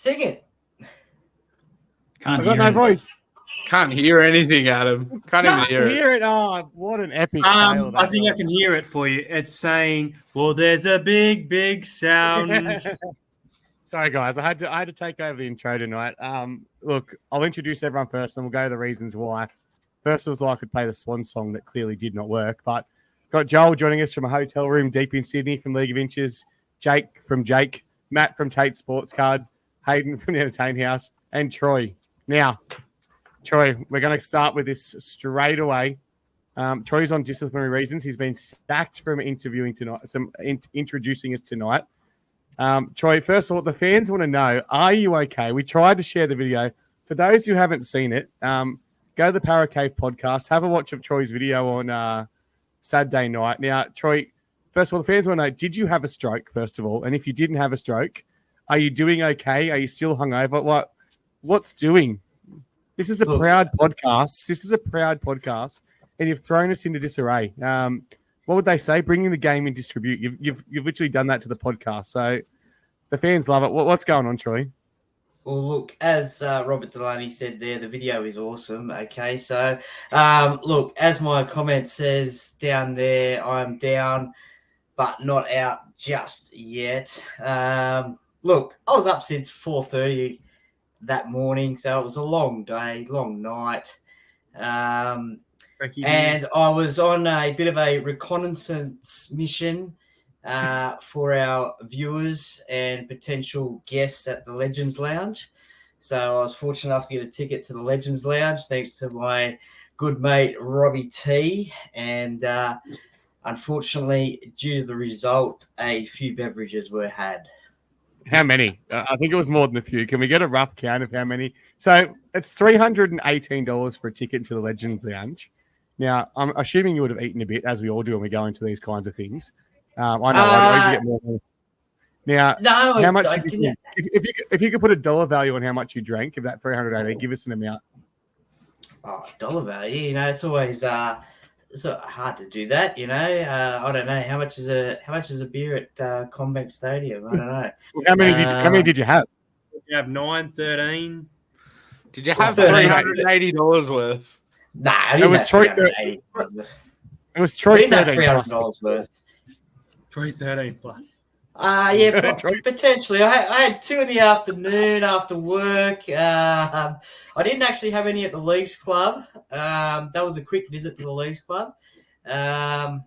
Sing it. Can't I've got hear no it. voice. Can't hear anything, Adam. Can't even hear it. Hear it. Oh, what an epic fail. I think I can hear it for you. It's saying, well, there's a big, big sound. Sorry, guys. I had to take over the intro tonight. Look, I'll introduce everyone first, and we'll go to the reasons why. First of all, I could play the Swan song that clearly did not work, but got Joel joining us from a hotel room deep in Sydney from League of Inches, Jake from Jake, Matt from Tate Sports Card, Hayden from the Entertain House, and Troy. Now, Troy, we're going to start with this straight away. Troy's on disciplinary reasons. He's been sacked from interviewing tonight, introducing us tonight. Troy, first of all, the fans want to know, are you okay? We tried to share the video. For those who haven't seen it, go to the Parra Cave podcast, have a watch of Troy's video on Saturday night. Now, Troy, first of all, the fans want to know, did you have a stroke, first of all? And if you didn't have a stroke, are you doing okay? Are you still hungover? What's doing? This is a proud podcast. This is a proud podcast, and you've thrown us into disarray. What would they say? Bringing the game in distribute. You've literally done that to the podcast. So the fans love it. What's going on, Troy? Well, look, as Robert Delaney said there, the video is awesome. Okay, so look, as my comment says down there, I'm down, but not out just yet. Look, I was up since 4:30 that morning, so it was a long day, long night. And I was on a bit of a reconnaissance mission for our viewers and potential guests at the Legends Lounge. So I was fortunate enough to get a ticket to the Legends Lounge thanks to my good mate Robbie T. And unfortunately, due to the result, a few beverages were had. How many? I think it was more than a few. Can we get a rough count of how many? So it's $318 for a ticket to the Legends Lounge. Now, I'm assuming you would have eaten a bit, as we all do when we go into these kinds of things. I know I always get more money. Now, no, how much? If you could put a dollar value on how much you drank of that 318, give us an amount. Oh, dollar value. It's always so hard to do that. I don't know how much is a beer at Combank Stadium. I don't know. How many did you have? You have 913. Did you have $380 worth? Nah, it was Troy. It was Troy. $300 worth. Troy 13 plus. Yeah, potentially. I had 2 in the afternoon after work. I didn't actually have any at the Leagues Club. That was a quick visit to the Leagues Club. Yeah,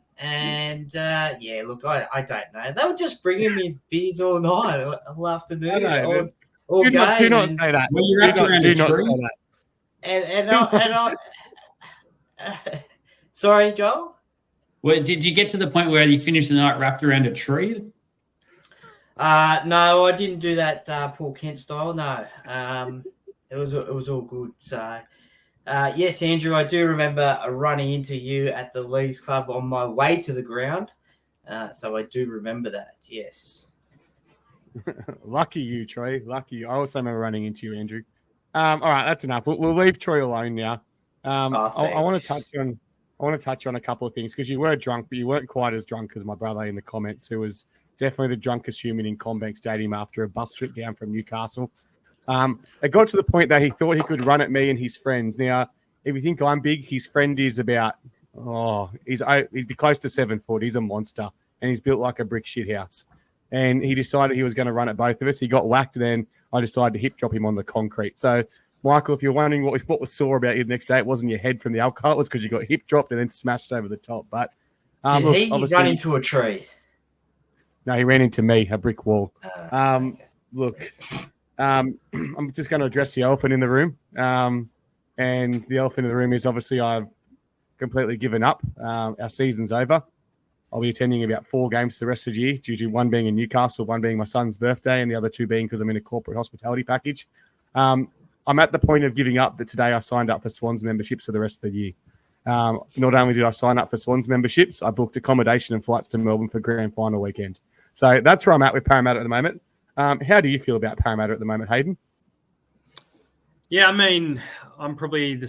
look, I don't know. They were just bringing me beers all night, all afternoon. All do not say that. Well, you're up around a tree. And I sorry, Joel? Well, did you get to the point where you finished the night wrapped around a tree? No, I didn't do that Paul Kent style. No, it was all good. So, yes, Andrew, I do remember running into you at the Leagues Club on my way to the ground. So I do remember that. Yes. Lucky you, Troy. Lucky you. I also remember running into you, Andrew. All right, that's enough. We'll leave Troy alone now. I want to touch on a couple of things because you were drunk, but you weren't quite as drunk as my brother in the comments, who was definitely the drunkest human in Combank Stadium after a bus trip down from Newcastle. It got to the point that he thought he could run at me and his friend. Now, if you think I'm big, his friend is about he'd be close to 7 foot. He's a monster, and he's built like a brick shit house. And he decided he was going to run at both of us. He got whacked, and then I decided to hip drop him on the concrete. So, Michael, if you're wondering what was sore about you the next day, it wasn't your head from the alcohol. It was because you got hip dropped and then smashed over the top. But did he run into a tree? No, he ran into me, a brick wall. Look, I'm just going to address the elephant in the room. And the elephant in the room is obviously I've completely given up. Our season's over. I'll be attending about 4 games the rest of the year, due to one being in Newcastle, one being my son's birthday, and the other 2 being because I'm in a corporate hospitality package. I'm at the point of giving up that today I signed up for Swans memberships for the rest of the year. Not only did I sign up for Swans memberships, I booked accommodation and flights to Melbourne for grand final weekend. So that's where I'm at with Parramatta at the moment. How do you feel about Parramatta at the moment, Hayden? Yeah, I mean, I'm probably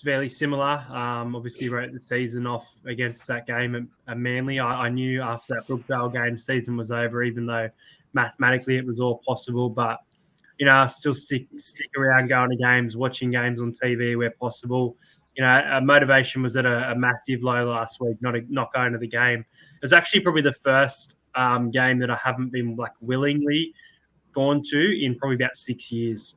fairly similar. Obviously, wrote the season off against that game at Manly. I knew after that Brookvale game, season was over, even though mathematically it was all possible. But I still stick around going to games, watching games on TV where possible. Motivation was at a massive low last week, not going to the game. It was actually probably the first game that I haven't been willingly gone to in probably about 6 years.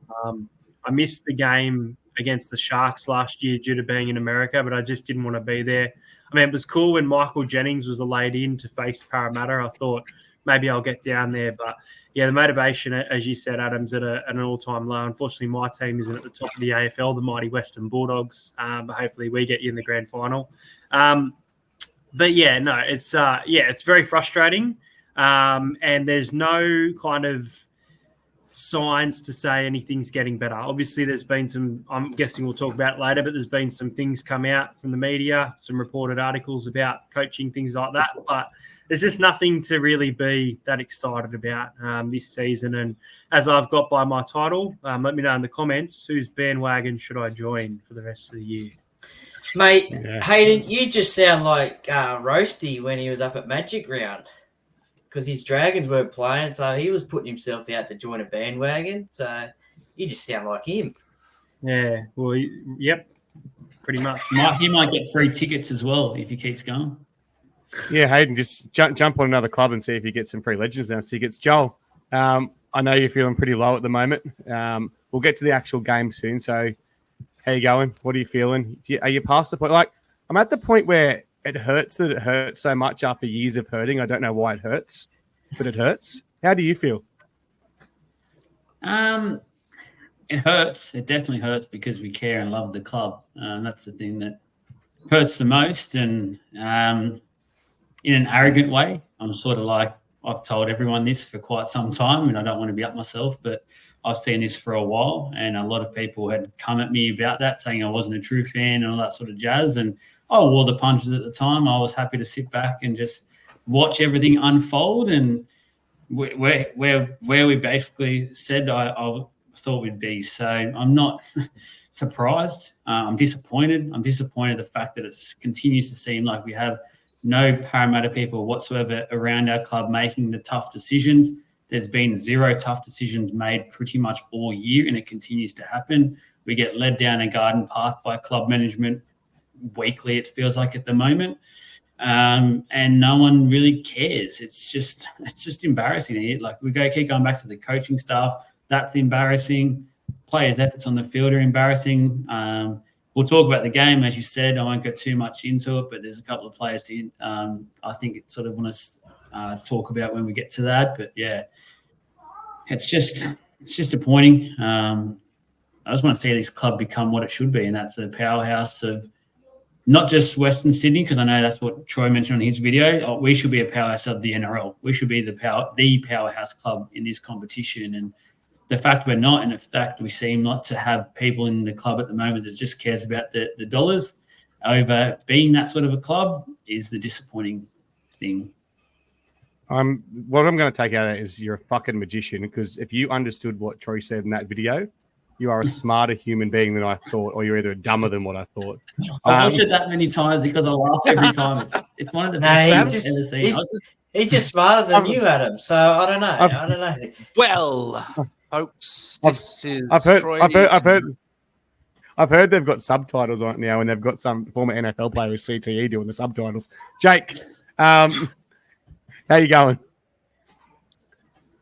I missed the game against the Sharks last year due to being in America, but I just didn't want to be there. I mean, it was cool when Michael Jennings was laid in to face Parramatta. I thought maybe I'll get down there, but yeah, the motivation, as you said, Adam's at an all-time low. Unfortunately, my team isn't at the top of the AFL, the mighty Western Bulldogs, but hopefully we get you in the grand final. But yeah, no, it's very frustrating, and there's no kind of signs to say anything's getting better. Obviously, there's been some, I'm guessing we'll talk about it later, but there's been some things come out from the media, some reported articles about coaching, things like that. But there's just nothing to really be that excited about this season. And as I've got by my title, let me know in the comments, whose bandwagon should I join for the rest of the year? Mate, Hayden, you just sound like Roasty when he was up at Magic Round, because his Dragons weren't playing, so he was putting himself out to join a bandwagon. So you just sound like him. Yeah, well, yep, pretty much. He might get free tickets as well if he keeps going. Yeah, Hayden, just jump on another club and see if you get some free Legends now tickets. Joel, I know you're feeling pretty low at the moment. We'll get to the actual game soon. So how you going? What are you feeling? Are you past the point? Like, I'm at the point where it hurts that it hurts so much after years of hurting. I don't know why it hurts, but it hurts. How do you feel? It hurts. It definitely hurts because we care and love the club. That's the thing that hurts the most. And in an arrogant way, I'm sort of like, I've told everyone this for quite some time, and I don't want to be up myself, but I've seen this for a while, and a lot of people had come at me about that, saying I wasn't a true fan and all that sort of jazz. And I wore the punches at the time. I was happy to sit back and just watch everything unfold, and where we basically said I thought we'd be. So I'm not surprised. I'm disappointed. I'm disappointed the fact that it continues to seem like we have no Parramatta people whatsoever around our club making the tough decisions. There's been zero tough decisions made pretty much all year, and it continues to happen. We get led down a garden path by club management weekly, it feels like at the moment, and no one really cares. It's just embarrassing. Like, we keep going back to the coaching staff. That's embarrassing. Players' efforts on the field are embarrassing. We'll talk about the game, as you said. I won't go too much into it, but there's a couple of players I think it sort of want to talk about when we get to that. But yeah, it's just disappointing. I just want to see this club become what it should be, and that's a powerhouse of not just Western Sydney, because I know that's what Troy mentioned on his video. We should be a powerhouse of the NRL. We should be the powerhouse club in this competition. And the fact we're not, and the fact we seem not to have people in the club at the moment that just cares about the dollars over being that sort of a club is the disappointing thing. What I'm going to take out of it is you're a fucking magician, because if you understood what Troy said in that video, you are a smarter human being than I thought, or you're either dumber than what I thought. I watched it that many times because I laugh every time. It's one of the best things I've ever seen. He's just smarter than you, Adam. So I don't know. Well, folks, this is I've Troy. heard they've got subtitles on it now, and they've got some former NFL player with CTE doing the subtitles. Jake, how you going?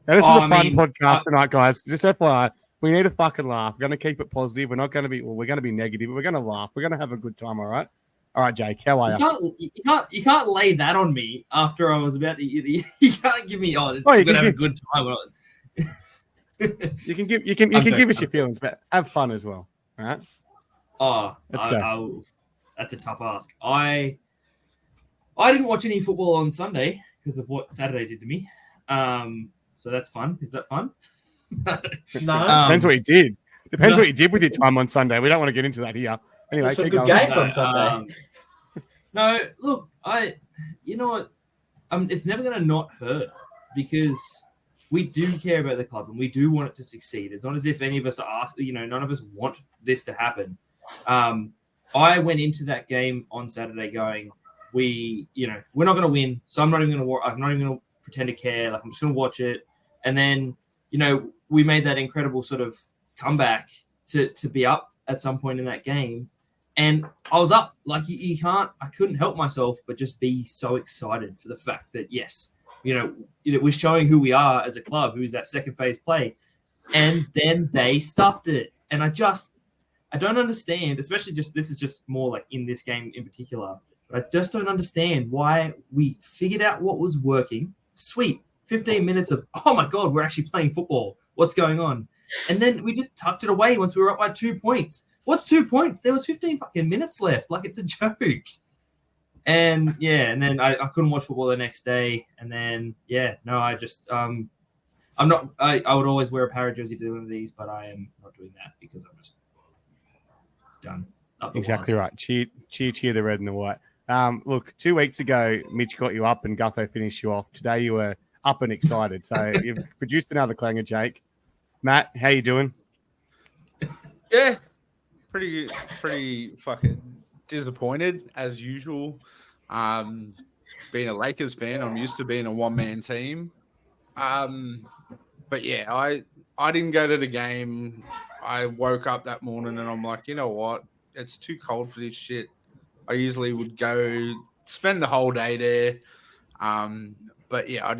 Now, this is a fun podcast tonight, guys. Just FYI, we need to fucking laugh. We're going to keep it positive. We're not going to be, we're going to be negative, but we're going to laugh. We're going to have a good time, all right? All right, Jake, how are you? You can't lay that on me after I was about to. You can't give me. We're going to have a good time. You can give us your feelings, but have fun as well. All right. Let's go. That's a tough ask. I didn't watch any football on Sunday because of what Saturday did to me. So that's fun. Is that fun? No. Depends what you did. Depends what you did with your time on Sunday. We don't want to get into that here. Anyway, some good games on Sunday. No, look, you know what? It's never going to not hurt, because we do care about the club and we do want it to succeed. It's not as if any of us are, none of us want this to happen. I went into that game on Saturday going, we're not going to win, so I'm not even going to pretend to care. Like, I'm just going to watch it. And then we made that incredible sort of comeback to be up at some point in that game. And I was up. Like, I couldn't help myself but just be so excited for the fact that, yes, we're showing who we are as a club, who's that second phase play. And then they stuffed it. And I don't understand, especially this is just more like in this game in particular, but I just don't understand why we figured out what was working. Sweet. 15 minutes of, oh my God, we're actually playing football. What's going on? And then we just tucked it away once we were up by 2 points. What's 2 points? There was 15 fucking minutes left. Like, it's a joke. And and then I couldn't watch football the next day. And then, I just, I would always wear a Parra jersey to do one of these, but I am not doing that because I'm just done. Exactly right. Cheer the red and the white. Look, 2 weeks ago, Mitch got you up and Gutho finished you off. Today you were up and excited. So you've produced another clanger, Jake. Matt, how you doing? Yeah, pretty fucking disappointed as usual. Being a Lakers fan, I'm used to being a one-man team. But yeah, I didn't go to the game. I woke up that morning and I'm like, you know what? It's too cold for this shit. I usually would go spend the whole day there. But yeah, I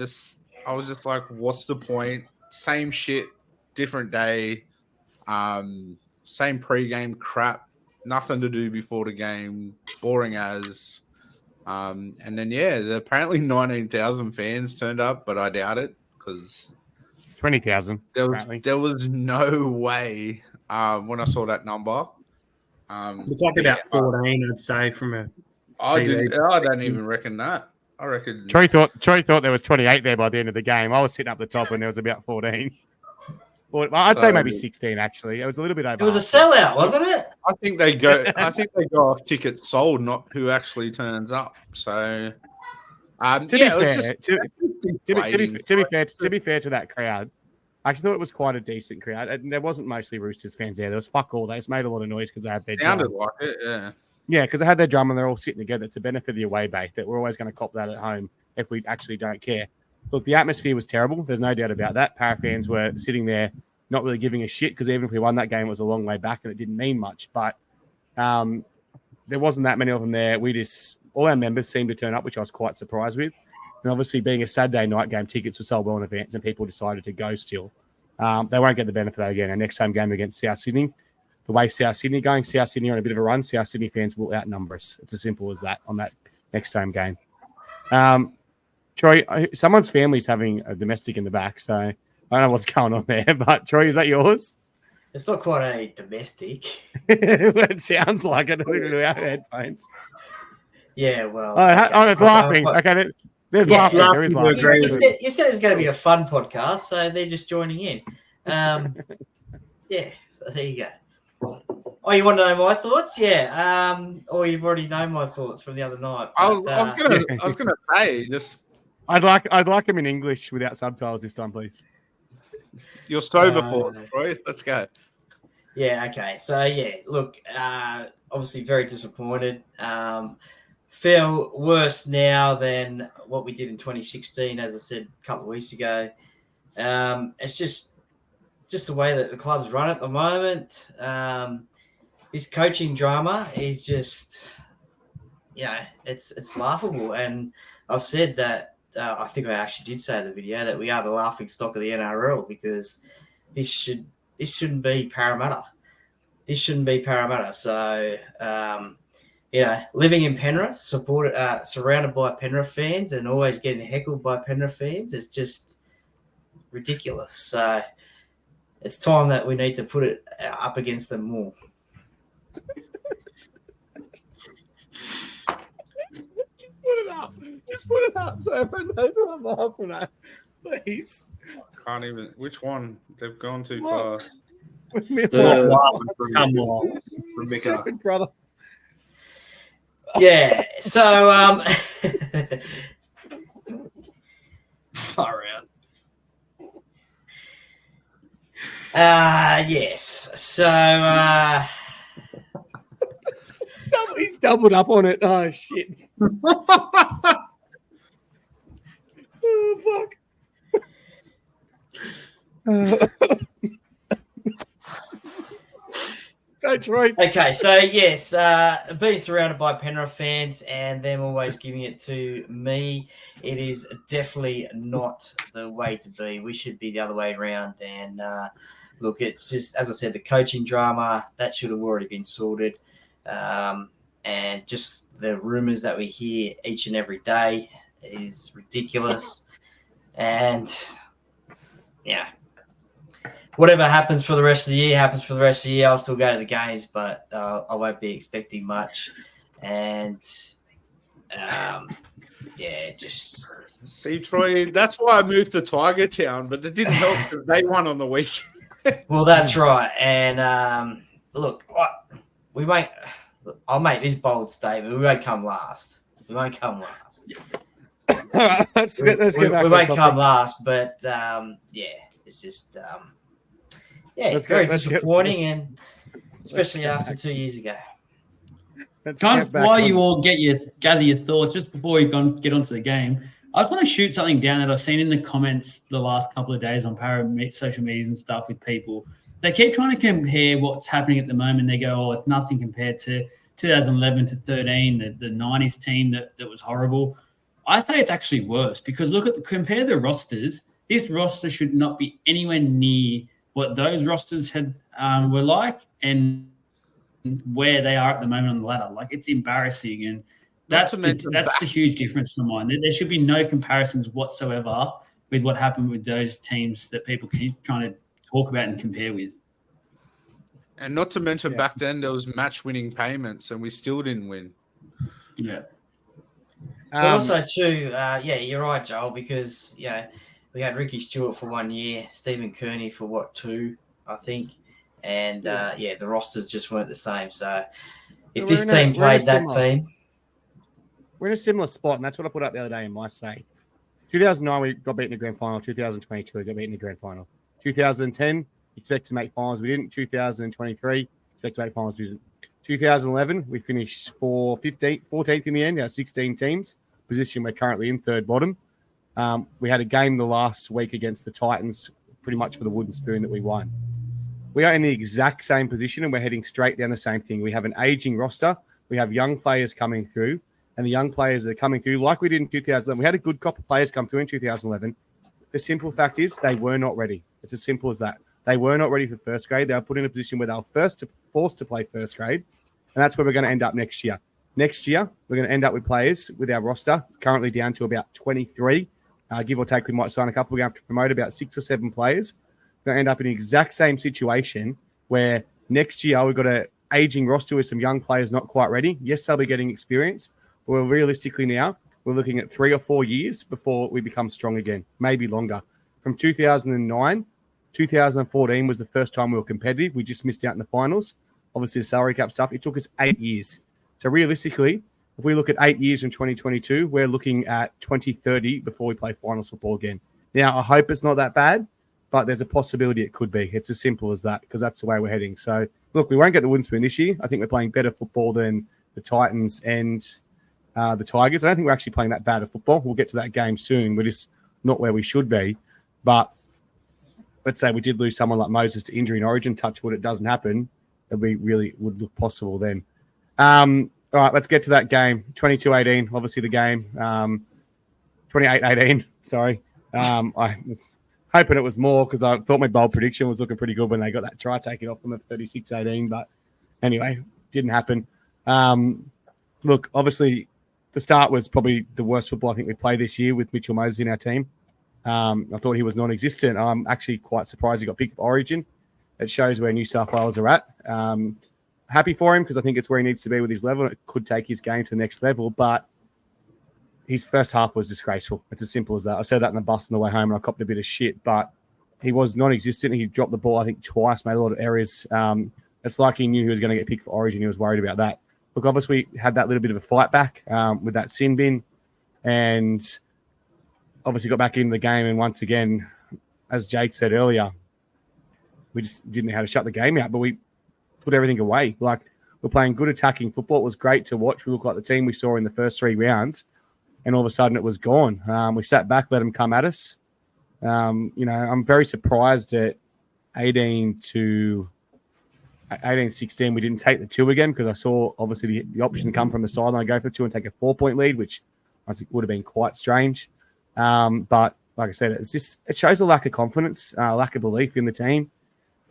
was just like, what's the point? Same shit, different day. Same pre-game crap. Nothing to do before the game. Boring as. And then apparently 19,000 fans turned up, but I doubt it because 20,000. There was no way when I saw that number. It's like about 14, I'd say, from a. I don't even reckon that. I reckon Troy thought there was 28 there by the end of the game. I was sitting up the top and there was about 14. Well, I'd say maybe 16 actually. It was a little bit over. It was a sellout, wasn't it? I think they go off tickets sold, not who actually turns up. So to be fair to that crowd, I thought it was quite a decent crowd. And there wasn't mostly Roosters fans there. There was fuck all. They just made a lot of noise because they had their sounded drum. like it, yeah. Yeah, because they had their drum and they're all sitting together. It's a benefit of the away bait that we're always going to cop that at home if we actually don't care. Look, the atmosphere was terrible. There's no doubt about that. Parra fans were sitting there not really giving a shit because even if we won that game, it was a long way back and it didn't mean much. But there wasn't that many of them there. All our members seemed to turn up, which I was quite surprised with. And obviously, being a Saturday night game, tickets were sold well in advance and people decided to go still. They won't get the benefit of that again. Our next home game against South Sydney, the way South Sydney going, South Sydney on a bit of a run, South Sydney fans will outnumber us. It's as simple as that on that next home game. Troy, someone's family's having a domestic in the back, so I don't know what's going on there. But Troy, is that yours? It's not quite a domestic. It sounds like it through our headphones. Yeah, well. It's laughing. Okay, there's laughing. There is laughing. You said it's going to be a fun podcast, so they're just joining in. Yeah, so there you go. Oh, you want to know my thoughts? Yeah. Or you've already known my thoughts from the other night. I was gonna say just. I'd like him in English without subtitles this time, please. You're sober for it, Troy. Let's go. Yeah. Okay. So look. Obviously, very disappointed. Feel worse now than what we did in 2016, as I said a couple of weeks ago. It's just the way that the club's run at the moment. This coaching drama is just, it's laughable. And I've said that. I think I actually did say in the video that we are the laughing stock of the NRL because this shouldn't be Parramatta. This shouldn't be Parramatta. So, living in Penrith, surrounded by Penrith fans and always getting heckled by Penrith fans is just ridiculous. So it's time that we need to put it up against them more. Just put it up so everyone knows what I'm laughing at. Please. Can't even. Which one? They've gone too fast. Come on. Rebecca. Brother. Yeah. So Far out. Yes. So he's doubled up on it. Oh shit. Oh fuck. Go, Troy. Okay, so yes, being surrounded by Penrith fans and them always giving it to me, it is definitely not the way to be. We should be the other way around. And look, it's just, as I said, the coaching drama, that should have already been sorted. And just the rumours that we hear each and every day is ridiculous. And yeah. Whatever happens for the rest of the year happens for the rest of the year. I'll still go to the games, but I won't be expecting much. And just See, Troy, that's why I moved to Tiger Town, but it didn't help because they won on the week. well, that's right. And look, we won't. I'll make this bold statement: we won't come last. We won't come last. All right, let's get back. We on won't topic. come last, but it's just it's very disappointing, and especially after 2 years ago. Let's Guys, get back while on- you all gather your thoughts, just before we get onto the game, I just want to shoot something down that I've seen in the comments the last couple of days on Parra social medias and stuff with people. They keep trying to compare what's happening at the moment. They go, oh, it's nothing compared to 2011 to 13, the 90s team that was horrible. I say it's actually worse because compare the rosters. This roster should not be anywhere near what those rosters were like and where they are at the moment on the ladder. Like, it's embarrassing, and that's the huge difference from mine. There should be no comparisons whatsoever with what happened with those teams that people keep trying to talk about and compare with. And not to mention back then there was match-winning payments, and we still didn't win. Yeah. But also too, you're right, Joel, because we had Ricky Stewart for 1 year, Stephen Kearney for 2, I think, and the rosters just weren't the same. So if this team played that team, we're in a similar spot, and that's what I put up the other day in my say. 2009, we got beaten in the grand final. 2022, we got beaten in the grand final. 2010, expect to make finals. We didn't. 2023, expect to make finals. We didn't. 2011, we finished 14th in the end. Our 16 teams, position we're currently in, third bottom. We had a game the last week against the Titans, pretty much for the wooden spoon that we won. We are in the exact same position, and we're heading straight down the same thing. We have an aging roster. We have young players coming through, and the young players that are coming through, like we did in 2011. We had a good crop of players come through in 2011. The simple fact is they were not ready. It's as simple as that. They were not ready for first grade. They were put in a position where they were forced to play first grade, and that's where we're going to end up next year. Next year, we're going to end up with players with our roster currently down to about 23. Give or take, we might sign a couple. We're going to have to promote about 6 or 7 players. We're going to end up in the exact same situation where next year we've got an aging roster with some young players not quite ready. Yes, they'll be getting experience. But realistically now, we're looking at 3 or 4 years before we become strong again, maybe longer. From 2009, 2014 was the first time we were competitive. We just missed out in the finals. Obviously, the salary cap stuff, it took us 8 years. So realistically, if we look at 8 years in 2022, we're looking at 2030 before we play finals football again. Now, I hope it's not that bad, but there's a possibility it could be. It's as simple as that because that's the way we're heading. So, look, we won't get the wooden spoon this year. I think we're playing better football than the Titans and the Tigers. I don't think we're actually playing that bad of football. We'll get to that game soon. We're just not where we should be. But let's say we did lose someone like Moses to injury in Origin. Touch wood, it doesn't happen. It really would look possible then. All right, let's get to that game. 22-18, obviously the game. 28-18, sorry. I was hoping it was more because I thought my bold prediction was looking pretty good when they got that try taken off them at 36-18. But anyway, didn't happen. Look, obviously the start was probably the worst football I think we played this year with Mitchell Moses in our team. I thought he was non-existent. I'm actually quite surprised he got picked for Origin. It shows where New South Wales are at. Happy for him because I think it's where he needs to be with his level. It could take his game to the next level, but his first half was disgraceful. It's as simple as that. I said that in the bus on the way home and I copped a bit of shit, but he was non-existent. He dropped the ball, I think, twice, made a lot of errors. It's like he knew he was going to get picked for Origin. He was worried about that. Look, obviously, we had that little bit of a fight back with that sin bin and obviously got back into the game. And once again, as Jake said earlier, we just didn't know how to shut the game out, but we put everything away. Like, we're playing good attacking football. It was great to watch. We looked like the team we saw in the first 3 rounds, and all of a sudden it was gone. We sat back, let them come at us, I'm very surprised at 18-16 we didn't take the 2 again, because I saw obviously the option come from the sideline, go for the 2 and take a 4-point lead, which I think would have been quite strange. But like I said, it shows a lack of confidence, lack of belief in the team.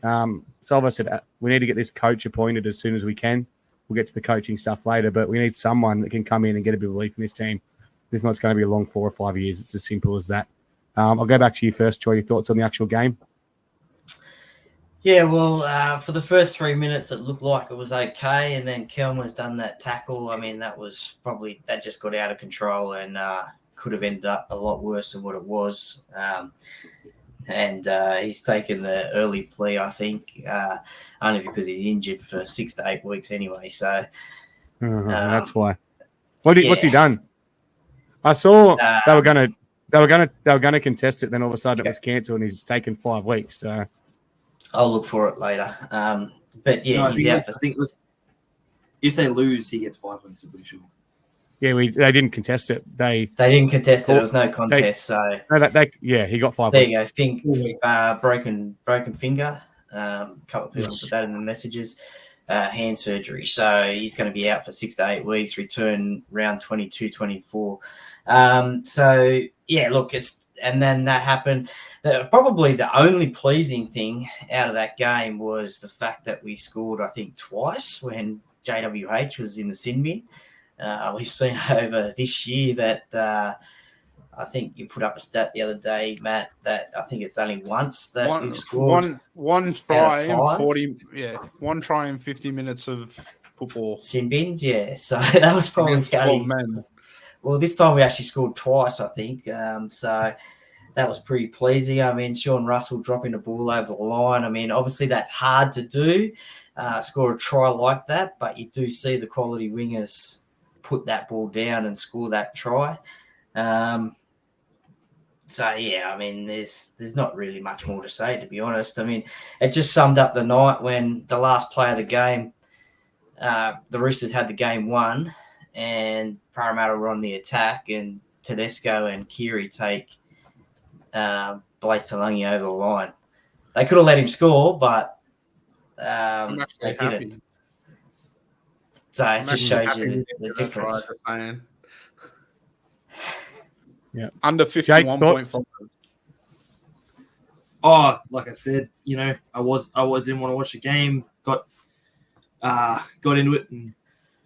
So obviously we need to get this coach appointed as soon as we can. We'll get to the coaching stuff later, but we need someone that can come in and get a bit of belief in this team. If not, it's going to be a long 4 or 5 years. It's as simple as that. I'll go back to you first, Troy. Your thoughts on the actual game? Yeah, well, for the first 3 minutes, it looked like it was okay, and then Kelmer's done that tackle. I mean, that just got out of control and could have ended up a lot worse than what it was. And he's taken the early plea, I think, only because he's injured for 6 to 8 weeks anyway. So that's why. What's he done? I saw they were gonna contest it. Then all of a sudden it was cancelled, and he's taken 5 weeks. So I'll look for it later. But yeah, No, I he's out. think it was if they lose, he gets 5 weeks. I'm pretty sure. yeah, they didn't contest it. They They didn't contest it. There was no contest. So he got 5 there weeks. you go. Broken finger. A couple of people put that in the messages. Hand surgery. So he's going to be out for 6 to 8 weeks. Return round 22, 24. So yeah, look, and then that happened. Probably the only pleasing thing out of that game was the fact that we scored, I think, twice when JWH was in the sin bin. We've seen over this year that I think you put up a stat the other day, Matt, that I think it's only once that we've scored one try in 5. 40. Yeah, 1 try in 50 minutes of football. Sin bins, yeah. So that was probably Against 12 men. Well, this time we actually scored twice, I think. So that was pretty pleasing. I mean, Sean Russell dropping the ball over the line. I mean, obviously that's hard to do, score a try like that, but you do see the quality wingers put that ball down and score that try. So yeah, I mean, there's not really much more to say, to be honest. I mean, it just summed up the night when the last play of the game, the Roosters had the game won, and Parramatta were on the attack, and Tedesco and Keary take Blaise Talangi over the line. They could have let him score, but they didn't. So it just shows you the difference. Yeah, under 51.5. Oh, like I said, I didn't want to watch the game. Got into it, and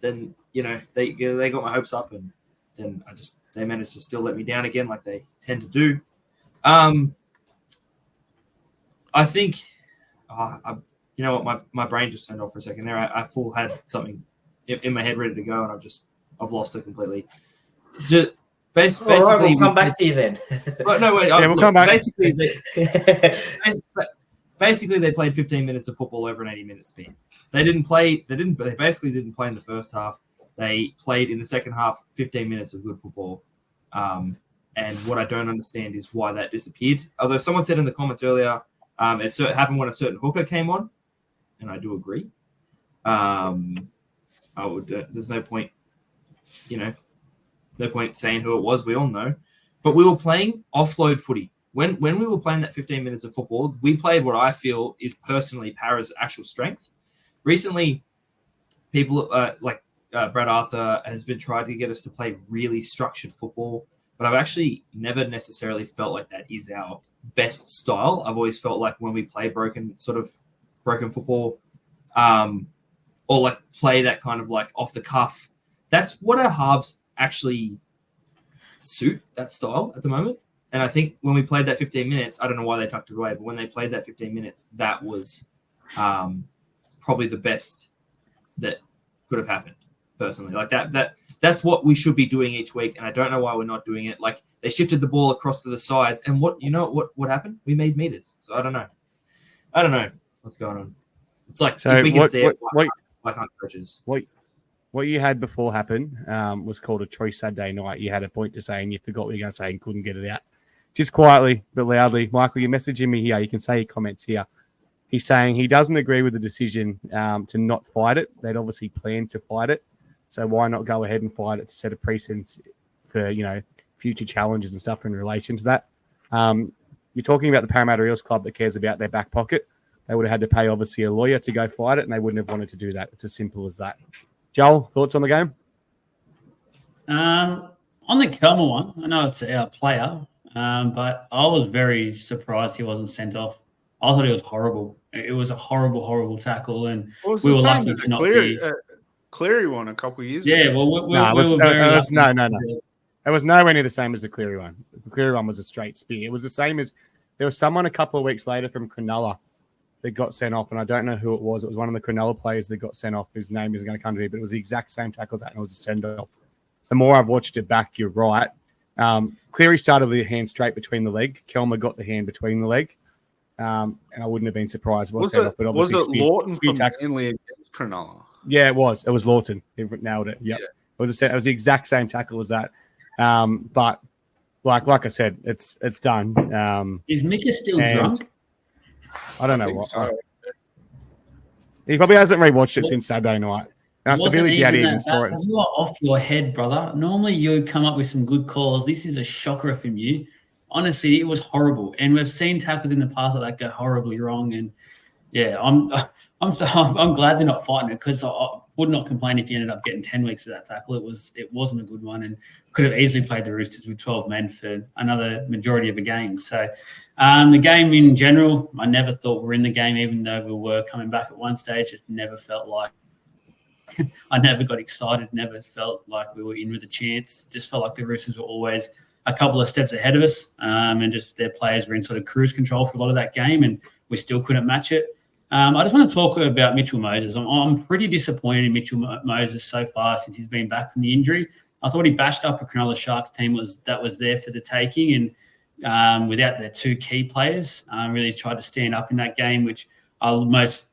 then they got my hopes up, and then they managed to still let me down again, like they tend to do. I think, you know what, my brain just turned off for a second there. I full had something in my head ready to go, and I've lost it completely. Basically, all right, we'll come back to you then. No, wait. Yeah, we'll come back. Basically, they played 15 minutes of football over an 80-minute span. They basically didn't play in the first half. They played in the second half 15 minutes of good football. And what I don't understand is why that disappeared. Although someone said in the comments earlier, it happened when a certain hooker came on, and I do agree. There's no point, no point saying who it was. We all know. But we were playing offload footy. When we were playing that 15 minutes of football, we played what I feel is personally Parra's actual strength. Recently, people like Brad Arthur has been trying to get us to play really structured football, but I've actually never necessarily felt like that is our best style. I've always felt like when we play broken football, or like play that kind of like off the cuff, that's what our halves actually suit, that style at the moment. And I think when we played that 15 minutes, I don't know why they tucked it away, but when they played that 15 minutes, that was probably the best that could have happened, personally. Like that's what we should be doing each week, and I don't know why we're not doing it. Like, they shifted the ball across to the sides, and what happened? We made meters. So I don't know what's going on. It's like, so if we can see it, why can't coaches? What you had before happen was called a Troy Saturday night. You had a point to say, and you forgot what you were going to say and couldn't get it out. Just quietly but loudly, Michael, you're messaging me here. You can say your comments here. He's saying he doesn't agree with the decision to not fight it. They'd obviously planned to fight it. So why not go ahead and fight it to set a precedent for, future challenges and stuff in relation to that? you're talking about the Parramatta Eels club that cares about their back pocket. They would have had to pay, obviously, a lawyer to go fight it, and they wouldn't have wanted to do that. It's as simple as that. Joel, thoughts on the game? On the Kelmer one, I know it's our player, but I was very surprised he wasn't sent off. I thought it was horrible. It was a horrible, horrible tackle, and we were lucky to not be. Cleary one a couple of years ago. Yeah, well, we were very lucky. No. It was nowhere near the same as the Cleary one. The Cleary one was a straight spear. It was the same as there was someone a couple of weeks later from Cronulla that got sent off, and I don't know who it was. It was one of the Cronulla players that got sent off, whose name isn't going to come to me, but it was the exact same tackle as that, and it was a send-off. The more I've watched it back, you're right. Cleary started with the hand straight between the leg. Kelmer got the hand between the leg. And I wouldn't have been surprised. Was it Lawton from Manly against Cronulla? Yeah, it was. It was Lawton. He nailed it. Yep. Yeah. It was the exact same tackle as that. But like I said, it's done. Is Mika still drunk? I don't know what. So. He probably hasn't rewatched it since Saturday night. And I severely doubt he even saw it. You are off your head, brother. Normally you come up with some good calls. This is a shocker from you. Honestly, it was horrible. And we've seen tackles in the past like that go horribly wrong. And yeah, I'm glad they're not fighting it, because I would not complain if you ended up getting 10 weeks for that tackle. It wasn't a good one, and could have easily played the Roosters with 12 men for another majority of a game. So the game in general, I never thought we were in the game, even though we were coming back at one stage. It never felt like I never got excited, never felt like we were in with a chance. Just felt like the Roosters were always a couple of steps ahead of us, and just their players were in sort of cruise control for a lot of that game, and we still couldn't match it. I just want to talk about Mitchell Moses. I'm pretty disappointed in Mitchell Moses so far since he's been back from the injury. I thought he bashed up a Cronulla Sharks team that was there for the taking, and without their two key players, really tried to stand up in that game, which most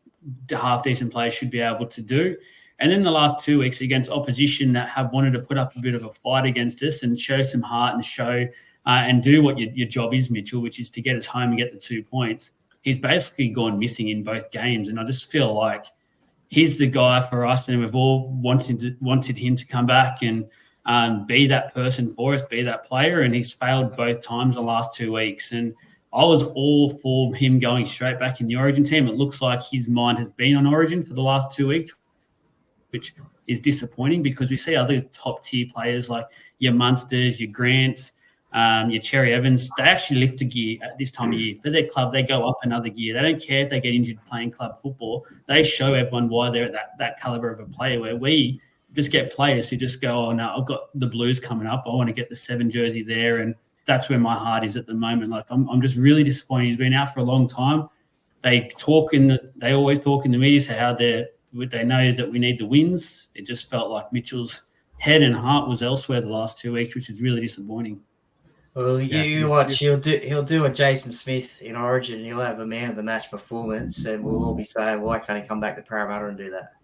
half-decent players should be able to do. And then the last 2 weeks against opposition that have wanted to put up a bit of a fight against us and show some heart and show and do what your job is, Mitchell, which is to get us home and get the 2 points. He's basically gone missing in both games, and I just feel like he's the guy for us, and we've all wanted him to come back and be that person for us, be that player, and he's failed both times the last 2 weeks. And I was all for him going straight back in the Origin team. It looks like his mind has been on Origin for the last 2 weeks, which is disappointing, because we see other top-tier players like your Munsters, your Grants, your Cherry Evans, they actually lift a gear at this time of year. For their club, they go up another gear. They don't care if they get injured playing club football. They show everyone why they're that caliber of a player, where we just get players who just go, oh, no, I've got the Blues coming up. I want to get the 7 jersey there, and that's where my heart is at the moment. Like, I'm just really disappointed. He's been out for a long time. They always talk in the media, say how they know that we need the wins. It just felt like Mitchell's head and heart was elsewhere the last 2 weeks, which is really disappointing. Well, you watch. He'll do a Jason Smith in Origin, and he'll have a man of the match performance, and we'll all be saying, "Why can't he come back to Parramatta and do that?"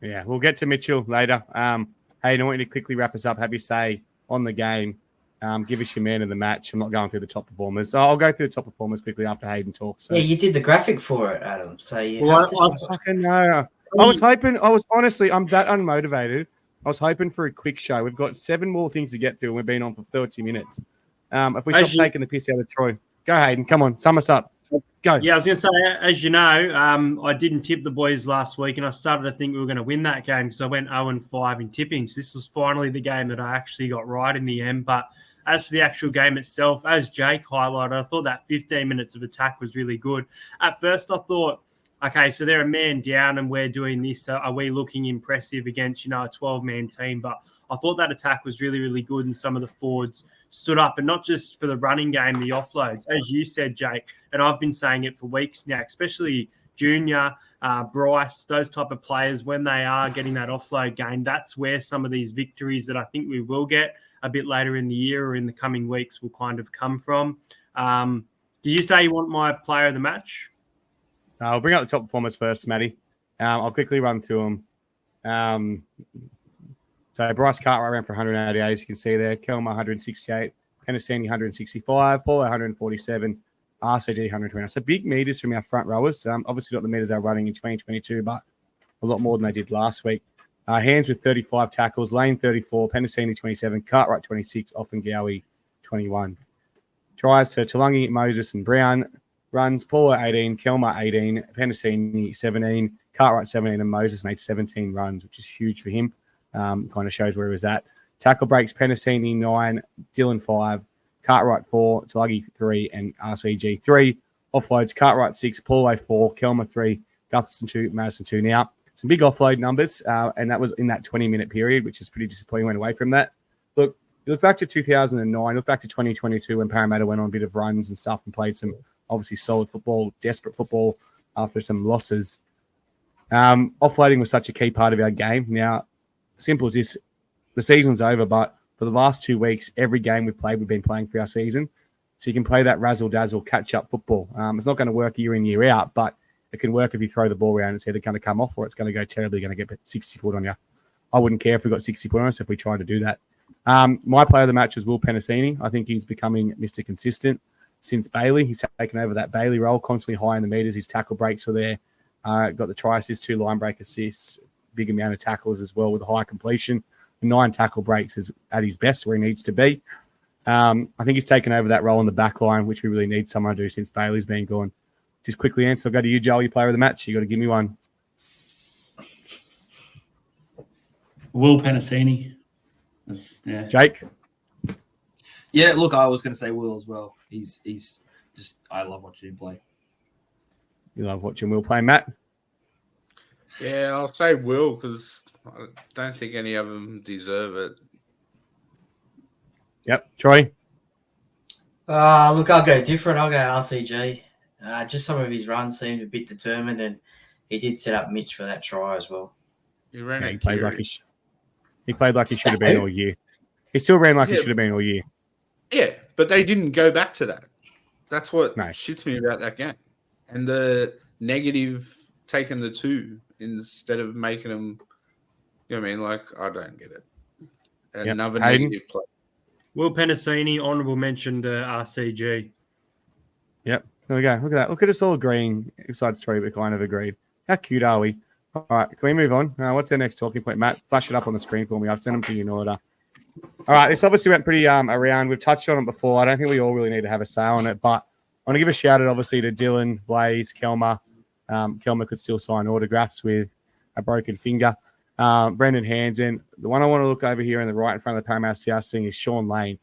Yeah, we'll get to Mitchell later. Hayden, I want you to quickly wrap us up. Have your say on the game. Give us your man of the match. I'm not going through the top performers. So I'll go through the top performers quickly after Hayden talks. So. Yeah, you did the graphic for it, Adam. So you I fucking know. I was honestly, I'm that unmotivated. I was hoping for a quick show. We've got 7 more things to get through, and we've been on for 30 minutes. If we stop taking the piss out of Troy. Go, Hayden. Come on. Sum us up. Go. Yeah, I was going to say, as you know, I didn't tip the boys last week, and I started to think we were going to win that game because I went 0-5 in tipping. So this was finally the game that I actually got right in the end. But as for the actual game itself, as Jake highlighted, I thought that 15 minutes of attack was really good. At first, I thought, okay, so they're a man down and we're doing this. So are we looking impressive against, a 12-man team? But I thought that attack was really, really good, and some of the forwards stood up, and not just for the running game, the offloads. As you said, Jake, and I've been saying it for weeks now, especially Junior, Bryce, those type of players, when they are getting that offload game, that's where some of these victories that I think we will get a bit later in the year or in the coming weeks will kind of come from. Did you say you want my player of the match? I'll bring out the top performers first, Matty. I'll quickly run through them. So Bryce Cartwright ran for 188, as you can see there. Kelmer, 168. Penasini, 165. Paul, 147. RCG, 120. So big meters from our front rowers. Obviously not the meters they're running in 2022, but a lot more than they did last week. Hands with 35 tackles. Lane, 34. Penasini, 27. Cartwright, 26. Offengowie, 21. Tries to Talangi, Moses, and Brown. Runs, Paula 18, Kelma 18, Penasini 17, Cartwright 17, and Moses made 17 runs, which is huge for him. Kind of shows where he was at. Tackle breaks, Penasini 9, Dylan 5, Cartwright 4, Tulagi 3, and RCG 3. Offloads, Cartwright 6, Paulo 4, Kelma 3, Gutherson 2, Madison 2. Now, some big offload numbers, and that was in that 20-minute period, which is pretty disappointing. Went away from that. Look, you look back to 2009, look back to 2022 when Parramatta went on a bit of runs and stuff and played some obviously solid football, desperate football after some losses. Offloading was such a key part of our game. Now, simple as this, the season's over, but for the last 2 weeks, every game we've played, we've been playing for our season. So you can play that razzle-dazzle, catch-up football. It's not going to work year in, year out, but it can work if you throw the ball around. It's either going to come off or it's going to go terribly, going to get 60 put on you. I wouldn't care if we got 60 put on us if we tried to do that. My player of the match was Will Penasini. I think he's becoming Mr. Consistent since Bailey. He's taken over that Bailey role, constantly high in the meters. His tackle breaks were there. Got the try assists, 2 line break assists, big amount of tackles as well with a high completion. 9 tackle breaks is at his best where he needs to be. I think he's taken over that role in the back line, which we really need someone to do since Bailey's been gone. Just quickly answer. I'll go to you, Joel, your player of the match. You got to give me one. Will Penasini. Yeah. Jake? Yeah, look, I was going to say Will as well. He's just, I love watching him play. You love watching Will play, Matt? Yeah, I'll say Will because I don't think any of them deserve it. Yep. Troy? Look, I'll go different. I'll go RCG. Just some of his runs seemed a bit determined, and he did set up Mitch for that try as well. He ran Yeah, a he played like Geary. he played like he should have been all year. He still ran like he should have been all year. Yeah, but they didn't go back to that. That's what No. shits me about that game. And the negative taking the 2 instead of making them, you know what I mean? Like, I don't get it. Another Hayden? negative play. Will Penasini, honourable mention to RCG. Yep. There we go. Look at that. Look at us all agreeing, besides Troy, we kind of agreed. How cute are we? All right, can we move on? What's our next talking point, Matt? Flash it up on the screen for me. I've sent them to you in order. All right, this obviously went pretty around. We've touched on it before. I don't think we all really need to have a say on it, but I want to give a shout out, obviously, to Dylan, Blaze, Kelma. Kelma could still sign autographs with a broken finger. Brendan Hansen. The one I want to look over here in the right in front of the Parramatta South thing is Sean Lane.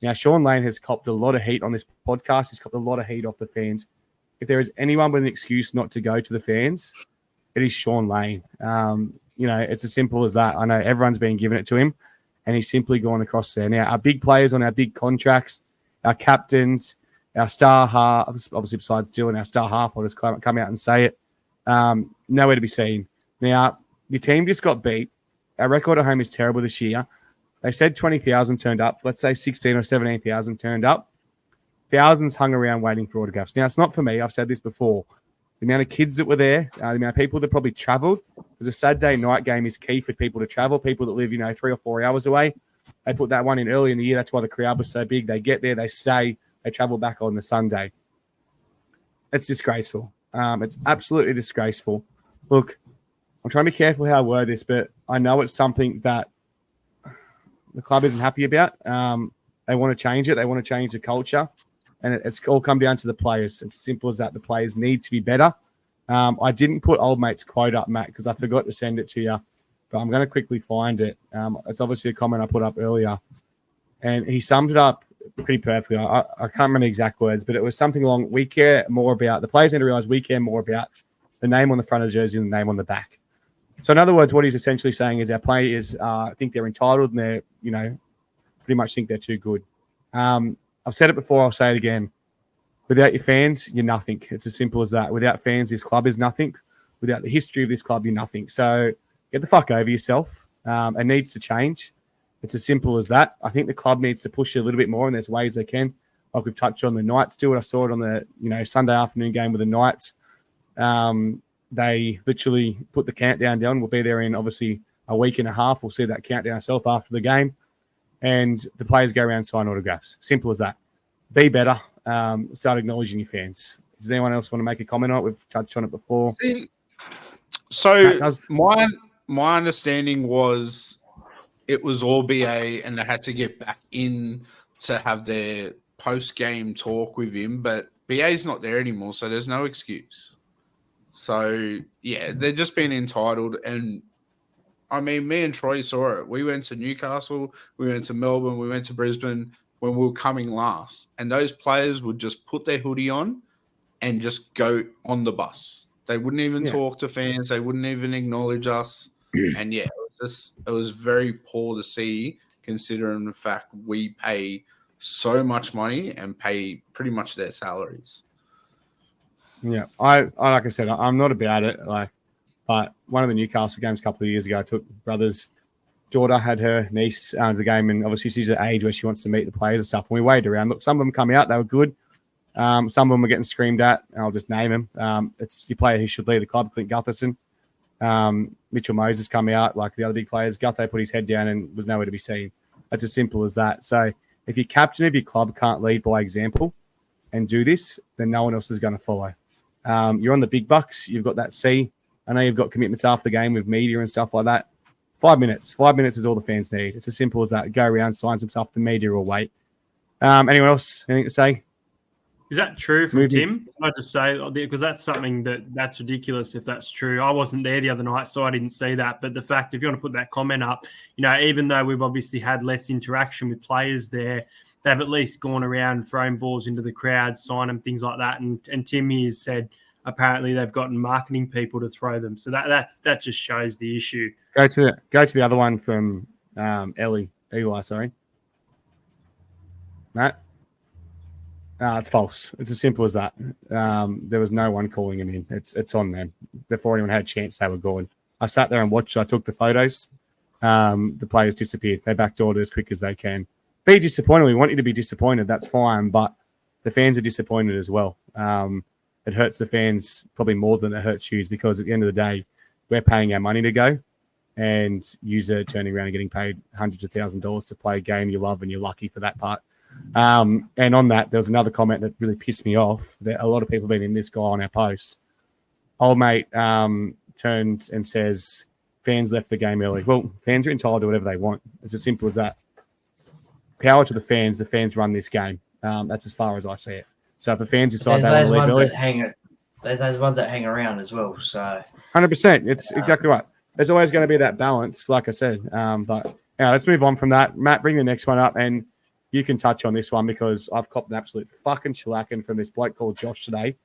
Now, Sean Lane has copped a lot of heat on this podcast. He's copped a lot of heat off the fans. If there is anyone with an excuse not to go to the fans, it is Sean Lane. It's as simple as that. I know everyone's been giving it to him, and he's simply gone across there. Now, our big players on our big contracts, our captains, our star half, obviously besides Dylan, our star half, I'll just come out and say it, nowhere to be seen. Now, your team just got beat. Our record at home is terrible this year. They said 20,000 turned up. Let's say 16 or 17,000 turned up. Thousands hung around waiting for autographs. Now, it's not for me. I've said this before. The amount of kids that were there, the amount of people that probably travelled, because a Saturday night game is key for people to travel, people that live, 3 or 4 hours away. They put that one in early in the year. That's why the crowd was so big. They get there, they stay, they travel back on the Sunday. It's disgraceful. It's absolutely disgraceful. Look, I'm trying to be careful how I word this, but I know it's something that the club isn't happy about. They want to change it. They want to change the culture. And it's all come down to the players. It's simple as that. The players need to be better. I didn't put old mate's quote up, Matt, because I forgot to send it to you. But I'm going to quickly find it. It's obviously a comment I put up earlier. And he summed it up pretty perfectly. I can't remember the exact words, but it was something along, we care more about, the players need to realize we care more about the name on the front of the jersey than the name on the back. So in other words, what he's essentially saying is our players think they're entitled and they're, pretty much think they're too good. I've said it before, I'll say it again. Without your fans, you're nothing. It's as simple as that. Without fans, this club is nothing. Without the history of this club, you're nothing. So get the fuck over yourself. It needs to change. It's as simple as that. I think the club needs to push it a little bit more, and there's ways they can. Like we've touched on the Knights do it. I saw it on the Sunday afternoon game with the Knights. They literally put the countdown down. We'll be there in obviously a week and a half. We'll see that countdown ourselves after the game. And the players go around and sign autographs. Simple as that. Be better. Start acknowledging your fans. Does anyone else want to make a comment on it? We've touched on it before. So my understanding was it was all BA and they had to get back in to have their post-game talk with him, but BA's not there anymore, so there's no excuse. So, yeah, they're just being entitled. And, I mean, me and Troy saw it. We went to Newcastle, we went to Melbourne, we went to Brisbane when we were coming last. And those players would just put their hoodie on and just go on the bus. They wouldn't even talk to fans. They wouldn't even acknowledge us. And, yeah, it was very poor to see, considering the fact we pay so much money and pay pretty much their salaries. Yeah, I like I said, I'm not about it. But one of the Newcastle games a couple of years ago, I took brother's daughter had her niece to the game, and obviously she's at age where she wants to meet the players and stuff. And we waited around. Look, some of them come out, they were good. Some of them were getting screamed at, and I'll just name them. It's your player who should lead the club, Clint Gutherson. Mitchell Moses come out, like the other big players. Gutho put his head down and was nowhere to be seen. That's as simple as that. So if your captain of your club can't lead by example and do this, then no one else is going to follow. You're on the big bucks. You've got that C. I know you've got commitments after the game with media and stuff like that. 5 minutes. 5 minutes is all the fans need. It's as simple as that. Go around, sign some stuff. The media will wait. Anyone else? Anything to say? Is that true from Tim? Can I just say, because that's something that's ridiculous if that's true. I wasn't there the other night, so I didn't see that. But the fact, if you want to put that comment up, even though we've obviously had less interaction with players there, they've at least gone around throwing balls into the crowd, sign them, things like that. And Tim has said apparently they've gotten marketing people to throw them. So that just shows the issue. Go to the other one from Eli, sorry. Matt? It's false. It's as simple as that. There was no one calling him in. It's on them. Before anyone had a chance, they were gone. I sat there and watched. I took the photos. The players disappeared. They backdoored as quick as they can. Be disappointed. We want you to be disappointed. That's fine. But the fans are disappointed as well. It hurts the fans probably more than it hurts you, because at the end of the day, we're paying our money to go, and you're turning around and getting paid hundreds of $1,000s to play a game you love, and you're lucky for that part. And on that, there was another comment that really pissed me off. That a lot of people have been in this guy on our post. Old mate turns and says, fans left the game early. Well, fans are entitled to whatever they want. It's as simple as that. Power to the fans. The fans run this game. That's as far as I see it. So if the fans decide they want to leave early, there's those ones that hang around as well. So 100%. It's exactly right. There's always going to be that balance, like I said. But let's move on from that. Matt, bring the next one up, and you can touch on this one, because I've copped an absolute fucking shellacking from this bloke called Josh today.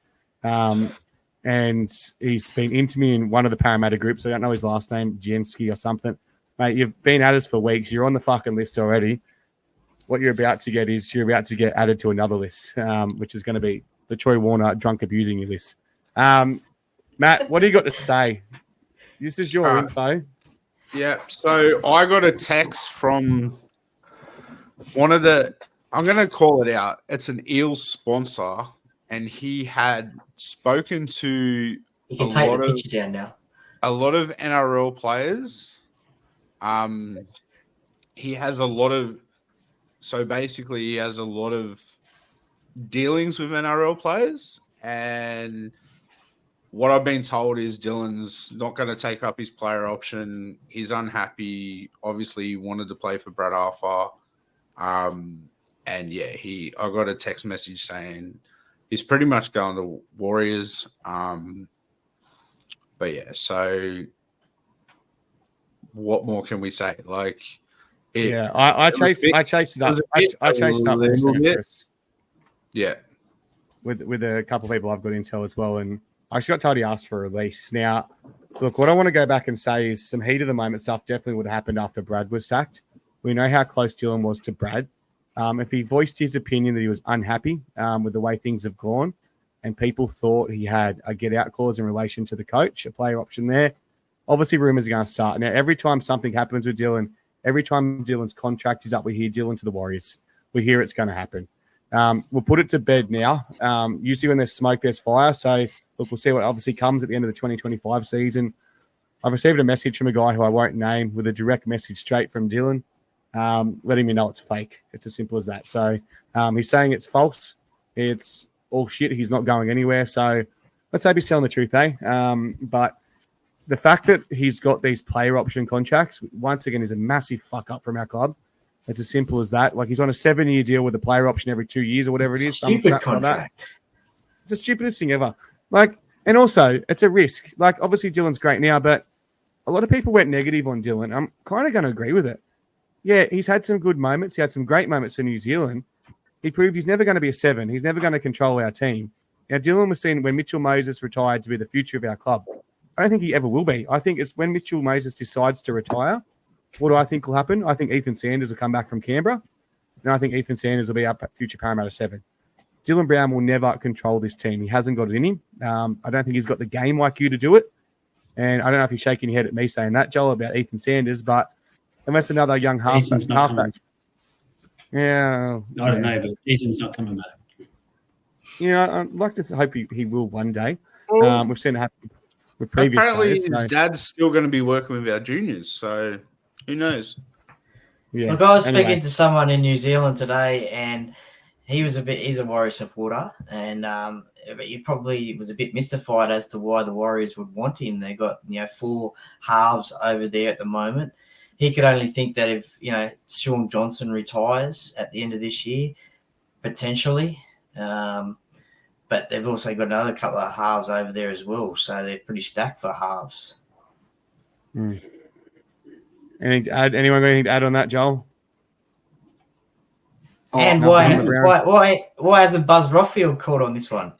And he's been into me in one of the Parramatta groups. I don't know his last name, Jensky or something. Mate, you've been at us for weeks. You're on the fucking list already. What you're about to get is you're about to get added to another list, which is going to be the Troy Warner drunk abusing you list. Matt, what do you got to say? This is your info. Yeah, so I got a text from one of the, I'm going to call it out. It's an Eels sponsor, and he had spoken to you can take the picture down now. A lot of NRL players. He has a lot of, so basically he has a lot of dealings with NRL players, and what I've been told is Dylan's not going to take up his player option. He's unhappy. Obviously, he wanted to play for Brad Arthur. And yeah, I got a text message saying he's pretty much going to Warriors. But yeah, so what more can we say? Like, I chased it up. I chased up yeah, with a couple of people I've got intel as well, and I actually got told he asked for a release. Now, look, what I want to go back and say is some heat of the moment stuff definitely would have happened after Brad was sacked. We know how close Dylan was to Brad. If he voiced his opinion that he was unhappy with the way things have gone, and people thought he had a get-out clause in relation to the coach, a player option there, obviously rumours are going to start. Now, every time something happens with Dylan, every time Dylan's contract is up, we hear Dylan to the Warriors. We hear it's going to happen. We'll put it to bed now. Usually when there's smoke, there's fire. So, look, we'll see what obviously comes at the end of the 2025 season. I've received a message from a guy who I won't name with a direct message straight from Dylan, letting me know it's fake. It's as simple as that. So he's saying it's false. It's all shit. He's not going anywhere. So let's hope he's telling the truth, eh? But the fact that he's got these player option contracts, once again, is a massive fuck up from our club. It's as simple as that. Like he's on a 7-year deal with a player option every 2 years or whatever it is. Stupid Like that. contract. It's the stupidest thing ever. Like, and also it's a risk. Like, obviously Dylan's great now, but a lot of people went negative on Dylan. I'm kind of going to agree with it. Yeah, he's had some good moments. He had some great moments for New Zealand. He proved he's never going to be a 7. He's never going to control our team. Now, Dylan was seen when Mitchell Moses retired to be the future of our club. I don't think he ever will be. I think it's when Mitchell Moses decides to retire. What do I think will happen? I think Ethan Sanders will come back from Canberra. And I think Ethan Sanders will be our future Parramatta 7. Dylan Brown will never control this team. He hasn't got it in him. I don't think he's got the game IQ to do it. And I don't know if you're shaking your head at me saying that, Joel, about Ethan Sanders, but unless another young halfback. Yeah. I don't know, but Ethan's not coming back. Yeah, I'd like to hope he will one day. Well, We've seen it happen with previous apparently, players. his dad's still going to be working with our juniors, so who knows? Yeah. Look, I was speaking to someone in New Zealand today, and he's a Warrior supporter, and he probably was a bit mystified as to why the Warriors would want him. They got 4 halves over there at the moment. He could only think that if Sean Johnson retires at the end of this year, potentially, but they've also got another couple of halves over there as well, so they're pretty stacked for halves. Anyone got anything to add on that, Joel? And why hasn't Buzz Rothfield called on this one?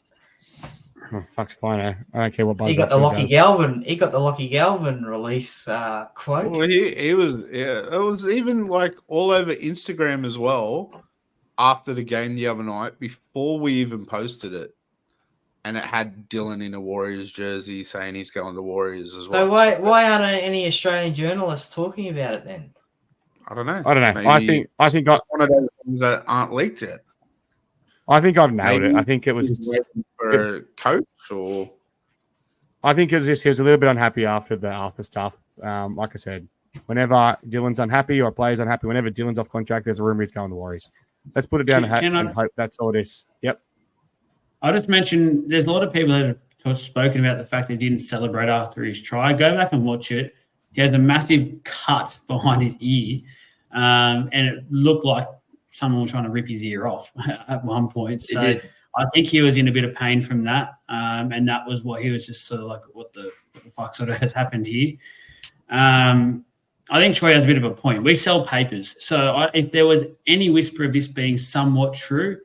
Oh, fuck's fine. I don't care what Buzz. He got the Lockie Galvin. He got the Lockie Galvin release quote. Well, he was. Yeah, it was even like all over Instagram as well. After the game the other night, before we even posted it, and it had Dylan in a Warriors jersey saying he's going to Warriors as well. So why aren't any Australian journalists talking about it then? I don't know. Maybe I think one of those things that aren't leaked yet. I think I've nailed it. I think it was for a coach, or I think it was just he was a little bit unhappy after the stuff. Like I said, whenever Dylan's unhappy or a player's unhappy, whenever Dylan's off contract, there's a rumor he's going to Warriors. Let's put it down and hope that's all it is. Yep. I just mentioned there's a lot of people that have spoken about the fact that he didn't celebrate after his try. Go back and watch it. He has a massive cut behind his ear, and it looked like someone was trying to rip his ear off at one point. So I think he was in a bit of pain from that, and that was what he was just sort of like, what the fuck sort of has happened here? I think Troy has a bit of a point. We sell papers. So if there was any whisper of this being somewhat true,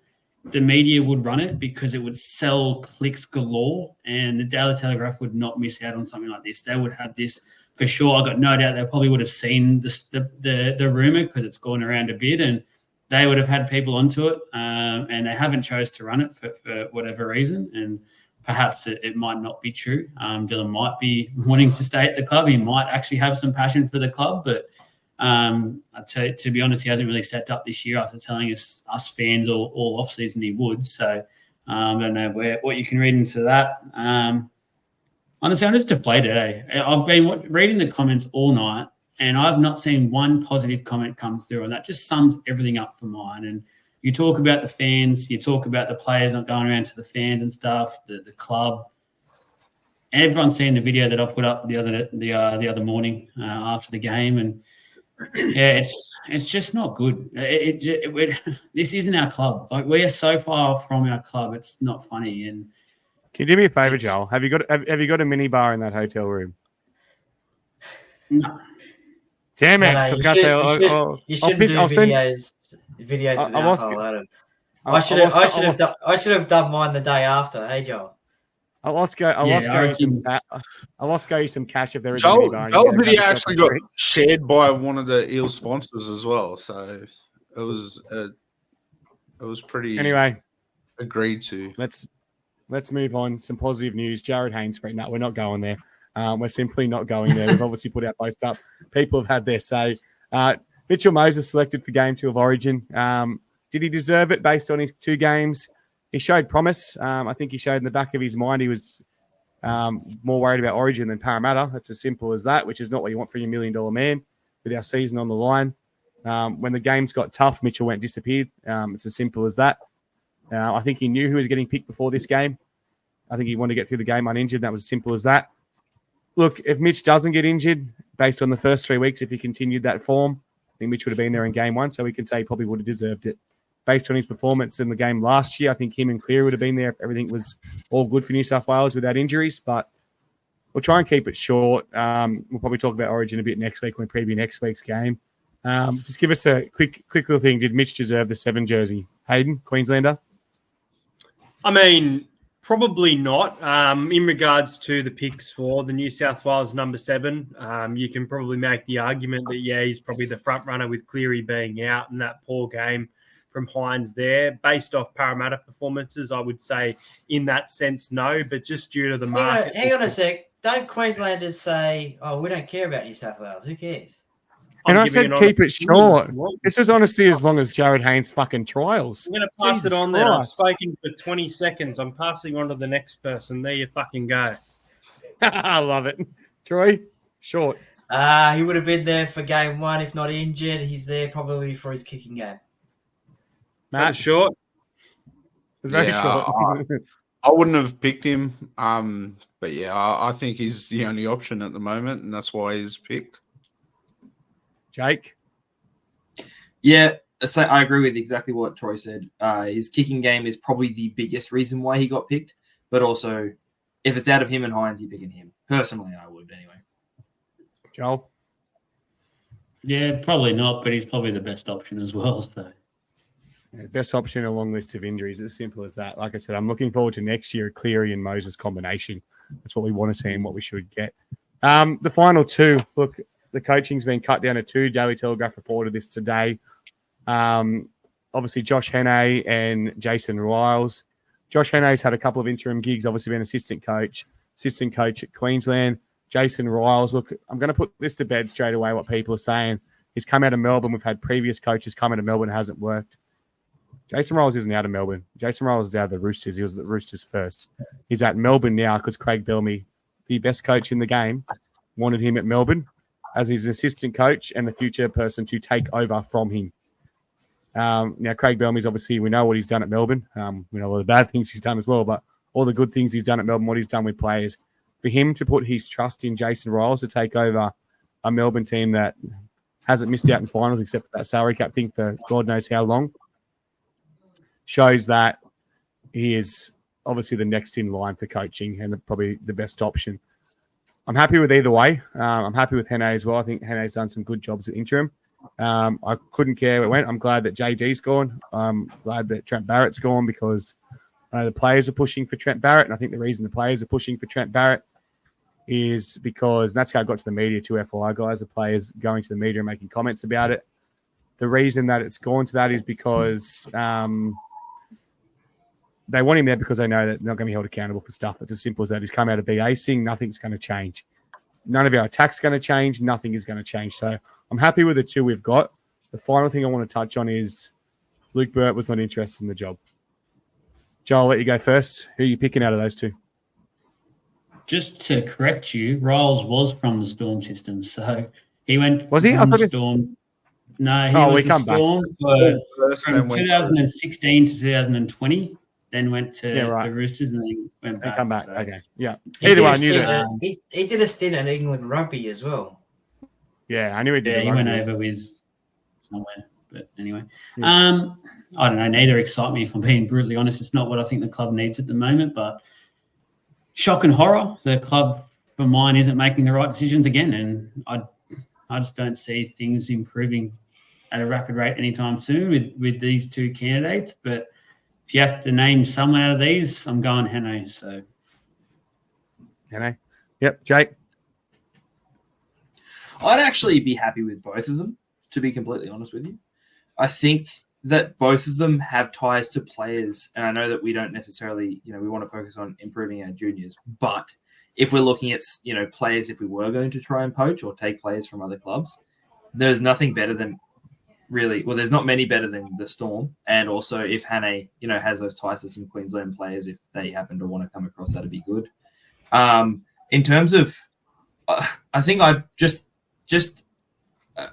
the media would run it because it would sell clicks galore, and the Daily Telegraph would not miss out on something like this. They would have this for sure. I got no doubt they probably would have seen the rumor because it's gone around a bit, and they would have had people onto it, and they haven't chose to run it for whatever reason. And perhaps it might not be true. Dylan might be wanting to stay at the club. He might actually have some passion for the club, but to be honest, he hasn't really stepped up this year after telling us fans all off season he would. So I don't know what you can read into that. Honestly, I'm just deflated. I've been reading the comments all night, and I've not seen one positive comment come through, and that just sums everything up for mine. And you talk about the fans, you talk about the players not going around to the fans and stuff, the club. Everyone's seen the video that I put up the other morning after the game, and yeah, it's just not good. This isn't our club. Like, we are so far from our club. It's not funny. And can you do me a favor, Joel? Have you got a mini bar in that hotel room? No. Damn it! You shouldn't do videos with alcohol, Adam. I should have done mine the day after. Hey, Joel. I'll ask you some cash if there is a mini bar. Joel's video actually got shared by one of the Eel sponsors as well, so it was pretty. Anyway, agreed to. Let's move on. Some positive news. Jared Haynes, no, we're not going there. We're simply not going there. We've obviously put our post up. People have had their say. Mitchell Moses selected for Game 2 of Origin. Did he deserve it based on his 2 games? He showed promise. I think he showed in the back of his mind he was more worried about Origin than Parramatta. It's as simple as that, which is not what you want for your $1 million man with our season on the line. When the games got tough, Mitchell disappeared. It's as simple as that. I think he knew who was getting picked before this game. I think he wanted to get through the game uninjured. That was as simple as that. Look, if Mitch doesn't get injured, based on the first 3 weeks, if he continued that form, think Mitch would have been there in game one, so we can say he probably would have deserved it. Based on his performance in the game last year, I think him and Cleary would have been there if everything was all good for New South Wales without injuries, but we'll try and keep it short. We'll probably talk about Origin a bit next week when we preview next week's game. Just give us a quick little thing. Did Mitch deserve the 7 jersey? Hayden, Queenslander? I mean, probably not. In regards to the picks for the New South Wales number 7, you can probably make the argument that, yeah, he's probably the front runner with Cleary being out and that poor game from Hines there. Based off Parramatta performances, I would say in that sense, no, but just due to the market. Hang on a sec. Don't Queenslanders say, oh, we don't care about New South Wales? Who cares? And I said keep it short. This was honestly as long as Jared Haynes' fucking trials. I'm going to pass it on there. I've spoken for 20 seconds. I'm passing on to the next person. There you fucking go. I love it. Troy, short. He would have been there for game 1 if not injured. He's there probably for his kicking game. Matt, short. Very short. I wouldn't have picked him. But yeah, I think he's the only option at the moment, and that's why he's picked. Jake? Yeah, so I agree with exactly what Troy said. His kicking game is probably the biggest reason why he got picked, but also if it's out of him and Hines, you're picking him. Personally, I would anyway. Joel? Yeah, probably not, but he's probably the best option as well. So. Yeah, best option in a long list of injuries. It's as simple as that. Like I said, I'm looking forward to next year, Cleary and Moses combination. That's what we want to see and what we should get. The final 2, look, the coaching's been cut down to 2. Daily Telegraph reported this today. Obviously, Josh Hannay and Jason Riles. Josh Hannay's had a couple of interim gigs, obviously been assistant coach at Queensland. Jason Riles, look, I'm going to put this to bed straight away, what people are saying. He's come out of Melbourne. We've had previous coaches come out of Melbourne. It hasn't worked. Jason Riles isn't out of Melbourne. Jason Riles is out of the Roosters. He was at the Roosters first. He's at Melbourne now because Craig Bellamy, the best coach in the game, wanted him at Melbourne as his assistant coach and the future person to take over from him. Now, Craig Bellamy's obviously, we know what he's done at Melbourne. We know all the bad things he's done as well, but all the good things he's done at Melbourne, what he's done with players. For him to put his trust in Jason Riles to take over a Melbourne team that hasn't missed out in finals except for that salary cap thing for God knows how long, shows that he is obviously the next in line for coaching and probably the best option. I'm happy with either way. I'm happy with Hannay as well. I think Hannay's done some good jobs at interim. I couldn't care where it went. I'm glad that JD's gone. I'm glad that Trent Barrett's gone because the players are pushing for Trent Barrett. And I think the reason the players are pushing for Trent Barrett is because that's how I got to the media too, FYI, guys. The players going to the media and making comments about it. The reason that it's gone to that is because they want him there because they know that they're not going to be held accountable for stuff. It's as simple as that. He's come out of BA saying nothing's going to change. None of our attack's going to change. Nothing is going to change. So I'm happy with the 2 we've got. The final thing I want to touch on is Luke Burt was not interested in the job. Joel, I'll let you go first. Who are you picking out of those 2? Just to correct you, Riles was from the Storm system. So he went was he? from the Storm. No, he was the Storm from 2016 to 2020. Then went to the Roosters and then went back. Come back. So. Okay. Yeah. Either way, I knew that. He did a stint at England Rugby as well. Yeah, I knew he did. Yeah, he went over with somewhere. But anyway, I don't know. Neither excite me, if I'm being brutally honest. It's not what I think the club needs at the moment. But shock and horror, the club, for mine, isn't making the right decisions again. And I just don't see things improving at a rapid rate anytime soon with these 2 candidates. But if you have to name someone out of these, I'm going Hannay. So, Hannay. Yep. Jake. I'd actually be happy with both of them, to be completely honest with you. I think that both of them have ties to players, and I know that we don't necessarily, we want to focus on improving our juniors, but if we're looking at, players, if we were going to try and poach or take players from other clubs, there's nothing better than there's not many better than the Storm. And also if Hannay, has those ties to some Queensland players, if they happen to want to come across, that'd be good. In terms of, I think I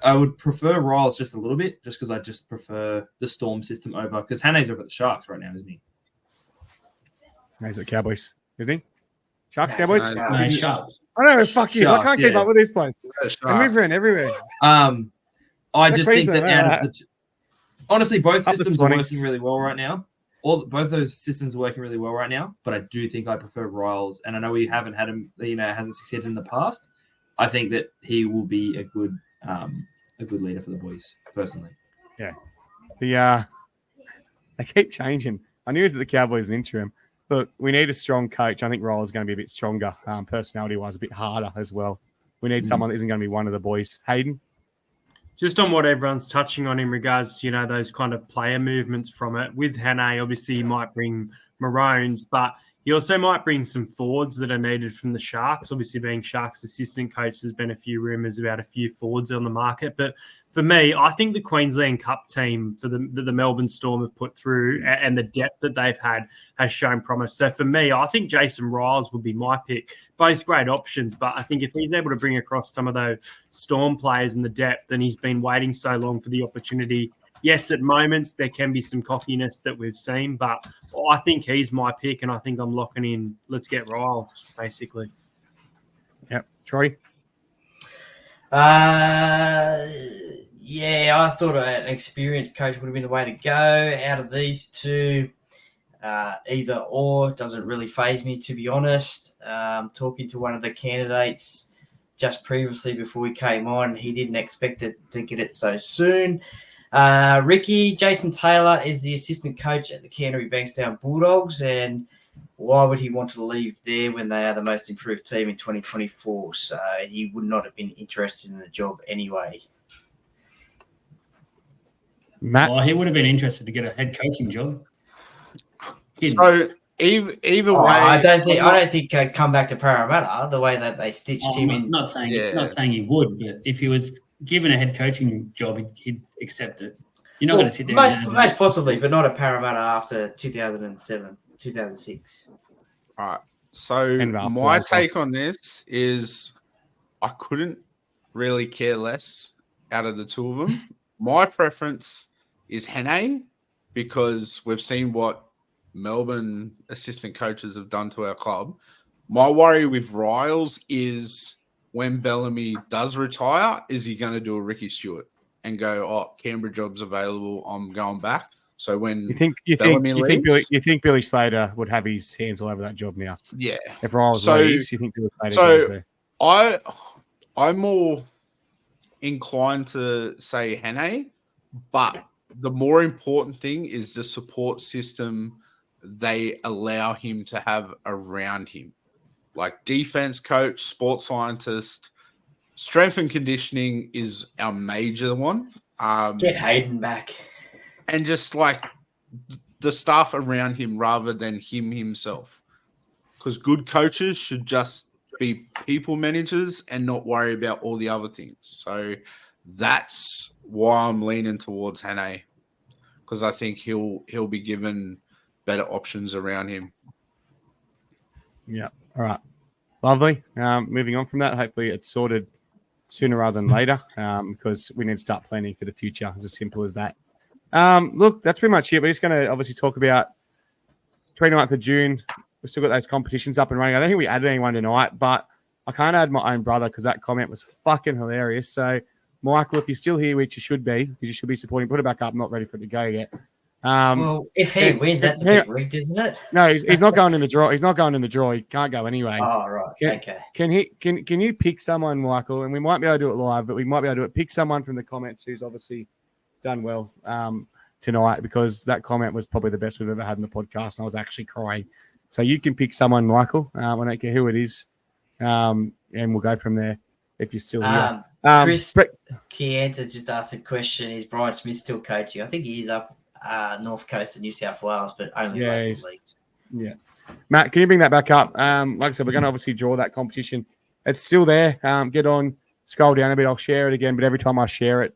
I would prefer Riles just a little bit, just because I just prefer the Storm system over, because Hannay's over at the Sharks right now, isn't he? He's at Cowboys, isn't he? Sharks, Cowboys? No, Sharks. I know, fuck you. I can't keep up with these points. I'm everywhere. I just think that Decent, out of the honestly, both Up the systems are 20s. working really well right now. Both those systems are working really well right now. But I do think I prefer Riles, and I know we haven't had him. Hasn't succeeded in the past. I think that he will be a good leader for the boys, personally. They keep changing. I knew it was at the Cowboys interim. Look, we need a strong coach. I think Riles is going to be a bit stronger, personality-wise, a bit harder as well. We need someone that isn't going to be one of the boys. Hayden? Just on what everyone's touching on in regards to, those kind of player movements from it. With Hannah, obviously he might bring Maroons, but he also might bring some forwards that are needed from the Sharks. Obviously, being Sharks assistant coach, there's been a few rumours about a few forwards on the market. But for me, I think the Queensland Cup team for the Melbourne Storm have put through and the depth that they've had has shown promise. So for me, I think Jason Riles would be my pick. Both great options, but I think if he's able to bring across some of those Storm players and the depth, and he's been waiting so long for the opportunity. Yes, at moments there can be some cockiness that we've seen, but I think he's my pick, and I think I'm locking in. Let's get Riles, basically. Yep. Troy? Yeah, I thought an experienced coach would have been the way to go. Out of these two, either or doesn't really faze me, to be honest. Talking to one of the candidates just previously before we came on, he didn't expect it to get it so soon. Jason Taylor is the assistant coach at the Canterbury Bankstown Bulldogs, and why would he want to leave there when they are the most improved team in 2024? So he would not have been interested in the job anyway. Matt? Well, he would have been interested to get a head coaching job. So either way, I don't think I'd come back to Parramatta the way that they stitched him in. Not saying he would, but if he was given a head coaching job, he'd accept it. You're not going to sit there. Most possibly, but not at Parramatta after 2007, 2006. All right. So my take on this is I couldn't really care less out of the two of them. My preference is Hene because we've seen what Melbourne assistant coaches have done to our club. My worry with Riles is when Bellamy does retire, is he going to do a Ricky Stewart and go, "Oh, Canberra job's available, I'm going back"? So when you think Billy Slater would have his hands all over that job now? Yeah. If Riles leaves, you think Billy Slater goes there? I'm more inclined to say Hene, but the more important thing is the support system they allow him to have around him. Like defense coach, sports scientist, strength and conditioning is our major one. Get Hayden back. And just like the staff around him rather than him himself. Because good coaches should just be people managers and not worry about all the other things. So that's why I'm leaning towards Hene. Because I think he'll be given better options around him. Yeah. All right. Lovely. Moving on from that, hopefully it's sorted sooner rather than later because we need to start planning for the future. It's as simple as that. Look, that's pretty much it. We're just going to obviously talk about 29th of June. We've still got those competitions up and running. I don't think we added anyone tonight, but I can't add my own brother because that comment was fucking hilarious. So, Michael, if you're still here, which you should be, because you should be supporting, put it back up. I'm not ready for it to go yet. Well, if he wins, that's a bit rigged, isn't it? No, he's not going in the draw. He's not going in the draw. He can't go anyway. Oh, right. Okay. Can you pick someone, Michael? And we might be able to do it live, but we might be able to do it. Pick someone from the comments who's obviously done well tonight, because that comment was probably the best we've ever had in the podcast, and I was actually crying. So you can pick someone, Michael. I don't care who it is, and we'll go from there if you're still here. Chris Chianza just asked a question. Is Brian Smith still coaching? I think he is up North Coast of New South Wales, but only local leagues. Yeah. Matt, can you bring that back up? Like I said, we're going to obviously draw that competition. It's still there. Get on, scroll down a bit. I'll share it again, but every time I share it,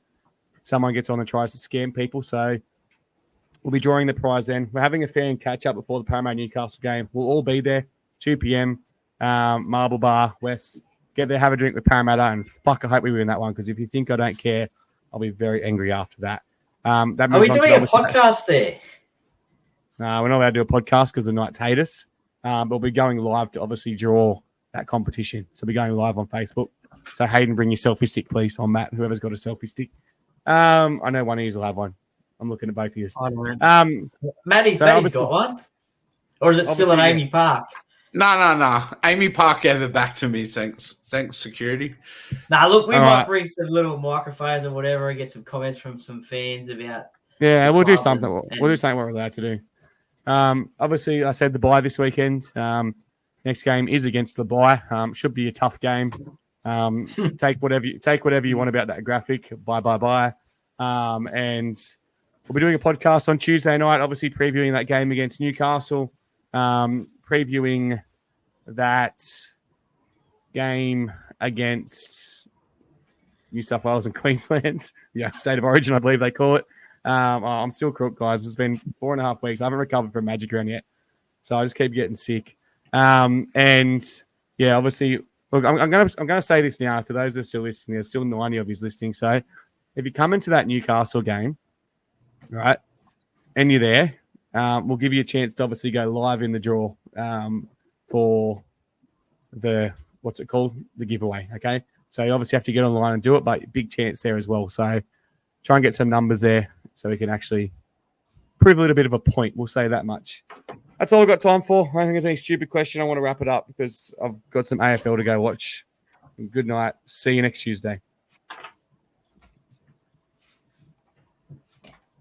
someone gets on and tries to scam people. So we'll be drawing the prize then. We're having a fan catch-up before the Parramatta Newcastle game. We'll all be there, 2 p.m, Marble Bar, West. Get there, have a drink with Parramatta, and fuck, I hope we win that one, because if you think I don't care, I'll be very angry after that. Are we doing a podcast there? No, we're not allowed to do a podcast because the Knights hate us. But we'll be going live to obviously draw that competition. So we'll be going live on Facebook. So Hayden, bring your selfie stick, please, on Matt, whoever's got a selfie stick. I know one of you will have one. I'm looking at both of you. I don't. Maddie's So Maddie's got one. Or is it still an obviously, Amy Park? No. Amy Park gave it back to me. Thanks, security. Nah, look, we All might right. bring some little microphones or whatever and get some comments from some fans about. Yeah, the we'll do club something. and- We'll do something we're allowed to do. Obviously, I said the bye this weekend. Next game is against the bye. Should be a tough game. Take whatever you want about that graphic. Bye. And we'll be doing a podcast on Tuesday night. Obviously, previewing that game against Newcastle. Previewing that game against New South Wales and Queensland. Yeah, State of Origin, I believe they call it. I'm still crook, guys. It's been 4.5 weeks. I haven't recovered from Magic Round yet, so I just keep getting sick. And yeah, obviously, look, I'm gonna say this now to those that are still listening. There's still 90 of you listening. So if you come into that Newcastle game, right, and you're there, we'll give you a chance to obviously go live in the draw for the the giveaway. Okay, so you obviously have to get online and do it, but big chance there as well. So try and get some numbers there so we can actually prove a little bit of a point. We'll say that much. That's all I've got time for. I don't think there's any stupid question. I want to wrap it up because I've got some AFL to go watch. Good night. See you next Tuesday.